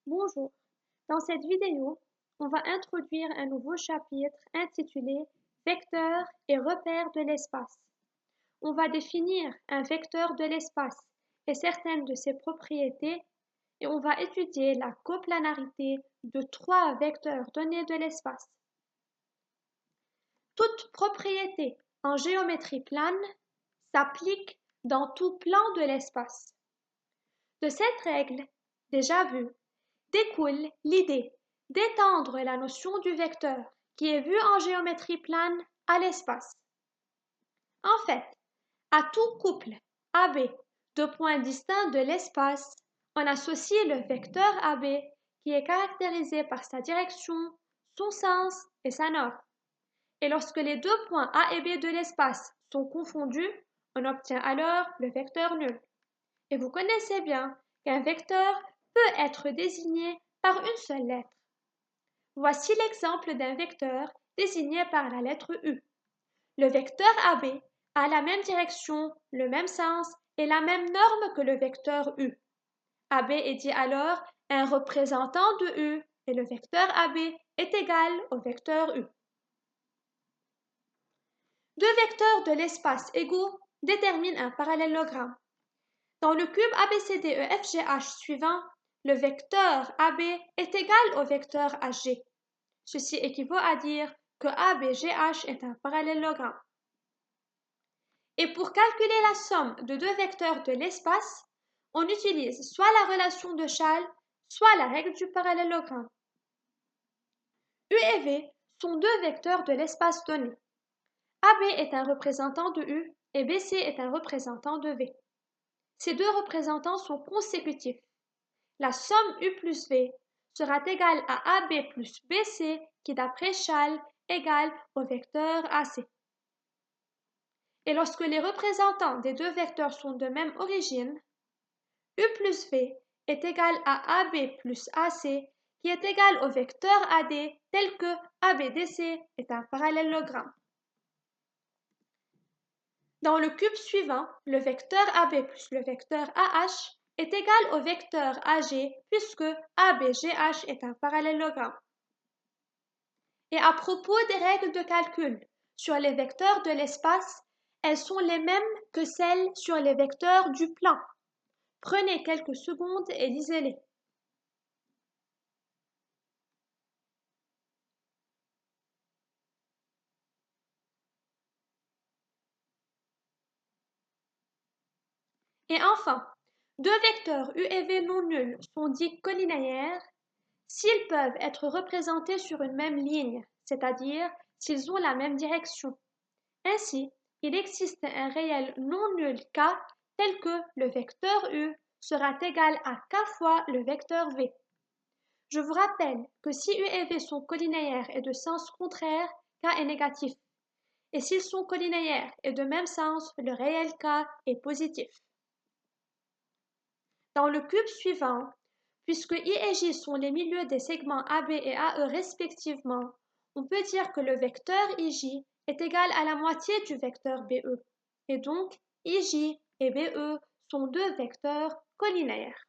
Bonjour, dans cette vidéo, on va introduire un nouveau chapitre intitulé Vecteurs et repères de l'espace. On va définir un vecteur de l'espace et certaines de ses propriétés et on va étudier la coplanarité de trois vecteurs donnés de l'espace. Toute propriété en géométrie plane s'applique dans tout plan de l'espace. De cette règle, déjà vue, découle l'idée d'étendre la notion du vecteur qui est vue en géométrie plane à l'espace. En fait, à tout couple AB de points distincts de l'espace, on associe le vecteur AB qui est caractérisé par sa direction, son sens et sa norme. Et lorsque les deux points A et B de l'espace sont confondus, on obtient alors le vecteur nul. Et vous connaissez bien qu'un vecteur peut être désigné par une seule lettre. Voici l'exemple d'un vecteur désigné par la lettre U. Le vecteur AB a la même direction, le même sens et la même norme que le vecteur U. AB est dit alors un représentant de U et le vecteur AB est égal au vecteur U. Deux vecteurs de l'espace égaux déterminent un parallélogramme. Dans le cube ABCDEFGH suivant, le vecteur AB est égal au vecteur HG. Ceci équivaut à dire que ABGH est un parallélogramme. Et pour calculer la somme de deux vecteurs de l'espace, on utilise soit la relation de Chasles, soit la règle du parallélogramme. U et V sont deux vecteurs de l'espace donné. AB est un représentant de U et BC est un représentant de V. Ces deux représentants sont consécutifs. La somme U plus V sera égale à AB plus BC qui, d'après Chasles, égale au vecteur AC. Et lorsque les représentants des deux vecteurs sont de même origine, U plus V est égal à AB plus AC qui est égal au vecteur AD tel que ABDC est un parallélogramme. Dans le cube suivant, le vecteur AB plus le vecteur AH est égal au vecteur AG puisque ABGH est un parallélogramme. Et à propos des règles de calcul sur les vecteurs de l'espace, elles sont les mêmes que celles sur les vecteurs du plan. Prenez quelques secondes et lisez-les. Et enfin, deux vecteurs U et V non nuls sont dits collinéaires s'ils peuvent être représentés sur une même ligne, c'est-à-dire s'ils ont la même direction. Ainsi, il existe un réel non nul K tel que le vecteur U sera égal à K fois le vecteur V. Je vous rappelle que si U et V sont collinéaires et de sens contraire, K est négatif. Et s'ils sont collinéaires et de même sens, le réel K est positif. Dans le cube suivant, puisque I et J sont les milieux des segments AB et AE respectivement, on peut dire que le vecteur IJ est égal à la moitié du vecteur BE. Et donc, IJ et BE sont deux vecteurs collinéaires.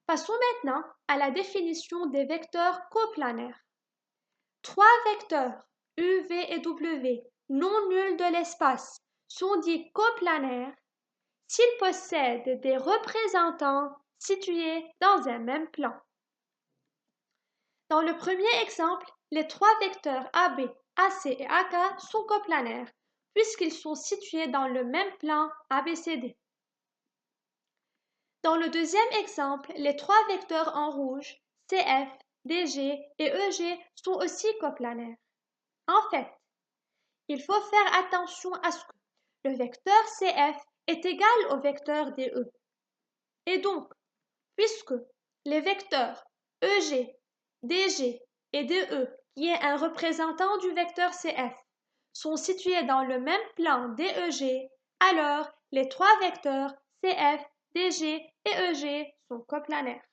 Passons maintenant à la définition des vecteurs coplanaires. Trois vecteurs U, V et W non nuls de l'espace sont dits coplanaires s'ils possèdent des représentants situés dans un même plan. Dans le premier exemple, les trois vecteurs AB, AC et AK sont coplanaires puisqu'ils sont situés dans le même plan ABCD. Dans le deuxième exemple, les trois vecteurs en rouge, CF, DG et EG sont aussi coplanaires. En fait, il faut faire attention à ce que le vecteur CF est égal au vecteur DE. Et donc, puisque les vecteurs EG, DG et DE, qui est un représentant du vecteur CF, sont situés dans le même plan DEG, alors les trois vecteurs CF, DG et EG sont coplanaires.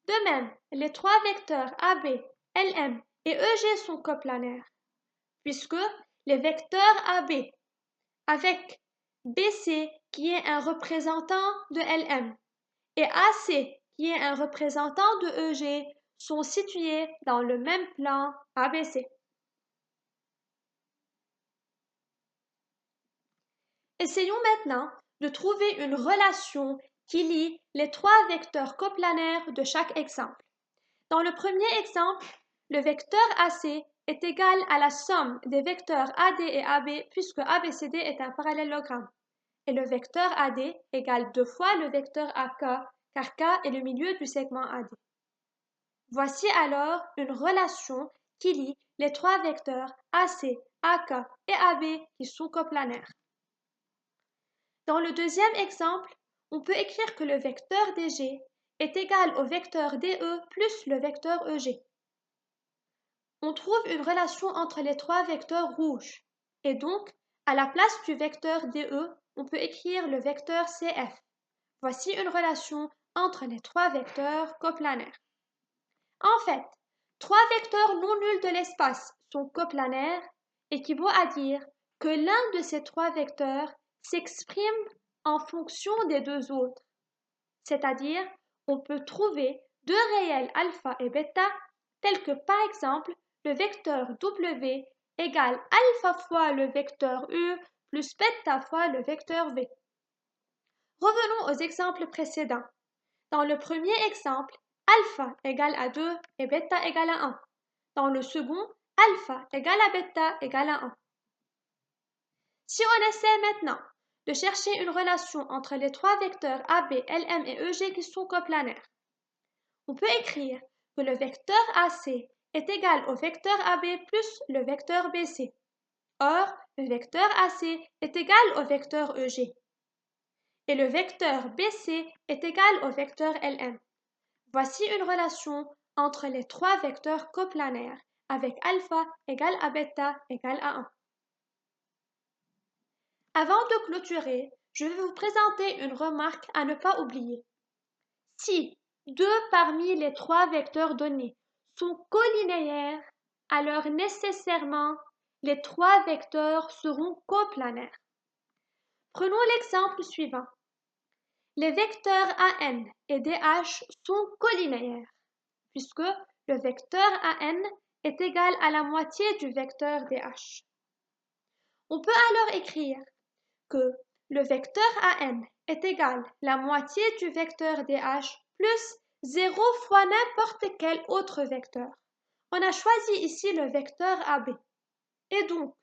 De même, les trois vecteurs AB, LM et EG sont coplanaires, puisque les vecteurs AB avec BC qui est un représentant de LM et AC qui est un représentant de EG sont situés dans le même plan ABC. Essayons maintenant de trouver une relation qui lie les trois vecteurs coplanaires de chaque exemple. Dans le premier exemple, le vecteur AC est égal à la somme des vecteurs AD et AB puisque ABCD est un parallélogramme. Et le vecteur AD égale 2 fois le vecteur AK car K est le milieu du segment AD. Voici alors une relation qui lie les trois vecteurs AC, AK et AB qui sont coplanaires. Dans le deuxième exemple, on peut écrire que le vecteur DG est égal au vecteur DE plus le vecteur EG. On trouve une relation entre les trois vecteurs rouges, et donc, à la place du vecteur DE, on peut écrire le vecteur CF. Voici une relation entre les trois vecteurs coplanaires. En fait, trois vecteurs non nuls de l'espace sont coplanaires, équivaut à dire que l'un de ces trois vecteurs s'exprime en fonction des deux autres. C'est-à-dire, on peut trouver deux réels alpha et bêta, tels que par exemple le vecteur W égale alpha fois le vecteur U plus bêta fois le vecteur V. Revenons aux exemples précédents. Dans le premier exemple, alpha égale à 2 et bêta égale à 1. Dans le second, alpha égale à bêta égale à 1. Si on essaie maintenant de chercher une relation entre les trois vecteurs AB, LM et EG qui sont coplanaires, on peut écrire que le vecteur AC est égal au vecteur AB plus le vecteur BC. Or, le vecteur AC est égal au vecteur EG. Et le vecteur BC est égal au vecteur LM. Voici une relation entre les trois vecteurs coplanaires avec alpha égale à bêta égale à 1. Avant de clôturer, je vais vous présenter une remarque à ne pas oublier. Si deux parmi les trois vecteurs donnés sont collinéaires, alors nécessairement les trois vecteurs seront coplanaires. Prenons l'exemple suivant. Les vecteurs AN et DH sont collinéaires, puisque le vecteur AN est égal à la moitié du vecteur DH. On peut alors écrire que le vecteur AN est égal à la moitié du vecteur DH plus 0 fois n'importe quel autre vecteur. On a choisi ici le vecteur AB. Et donc,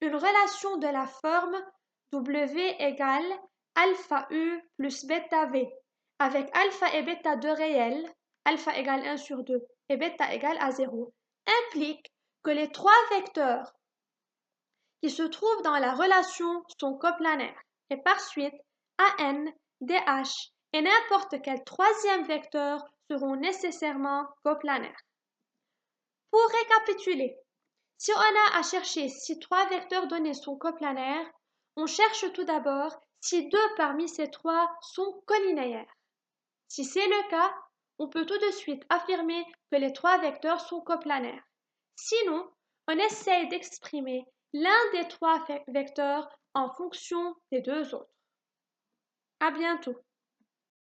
une relation de la forme W égale alpha U plus bêta V, avec alpha et bêta deux réels, alpha égale 1 sur 2 et bêta égale à 0, implique que les trois vecteurs qui se trouvent dans la relation sont coplanaires. Et par suite, AN, DH et n'importe quel troisième vecteur seront nécessairement coplanaires. Pour récapituler, si on a à chercher si trois vecteurs donnés sont coplanaires, on cherche tout d'abord si deux parmi ces trois sont collinéaires. Si c'est le cas, on peut tout de suite affirmer que les trois vecteurs sont coplanaires. Sinon, on essaye d'exprimer l'un des trois vecteurs en fonction des deux autres. À bientôt.